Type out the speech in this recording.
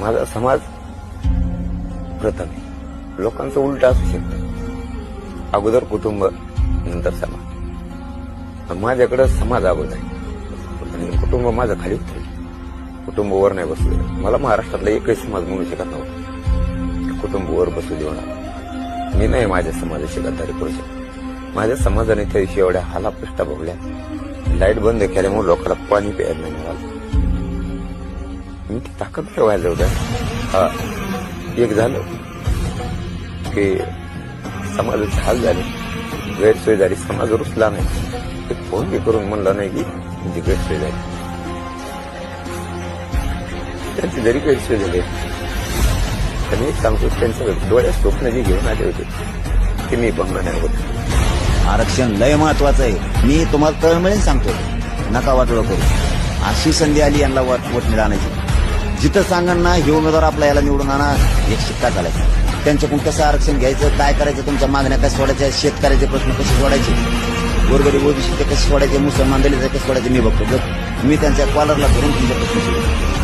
माझा समाज प्रथम आहे. लोकांचं उलट असू शकतं, अगोदर कुटुंब नंतर समाज. पण माझ्याकडे समाज अगोदर आहे आणि कुटुंब माझं खाली उतरलं. कुटुंब वर नाही बसलेलं. मला महाराष्ट्रातला एकही समाज म्हणू शकत नव्हता कुटुंब वर बसू देणार. मी नाही माझ्या समाजाची गद्दारी करू शकत. माझ्या समाजाने त्या दिवशी एवढ्या हालापृष्ठा भोगल्या. लाईट बंद केल्यामुळे लोकांना पाणी प्यायला नाही मिळालं. मी ती ताकद ठेवायला होत्या. एक झालं की समाजाचे हाल झाले, गैरसोय झाली, समाज रुसला नाही. ते फोन बी करून म्हणलं नाही की म्हणजे गैरसोय झाली. त्यांची जरी गैरसोय झाली तर मी सांगतो त्यांचं डोळ्यात स्वप्न जे घेऊन आले होते ते मी बघणार नाही होत. आरक्षण लय महत्वाचं आहे. मी तुम्हाला तळमळीने सांगतो, नका वाटोळं करू. अशी संधी आली यांना वोट आणायची. जिथं सांगा ना हे उमेदवार आपला याला निवडून आणा, एक शिक्का घालायचा. त्यांच्याकडून कसं आरक्षण घ्यायचं, काय करायचं, तुमच्या मागण्या कशा सोडायच्या, शेतकऱ्याचे प्रश्न कसे सोडायचे, गोरगरीब ओबीसीचे कसे सोडायचे, मुसलमान दलित कसे सोडायचे मी बघतो. मी त्यांच्या कॉलरला धरून तुमच्या प्रश्न सोडतो.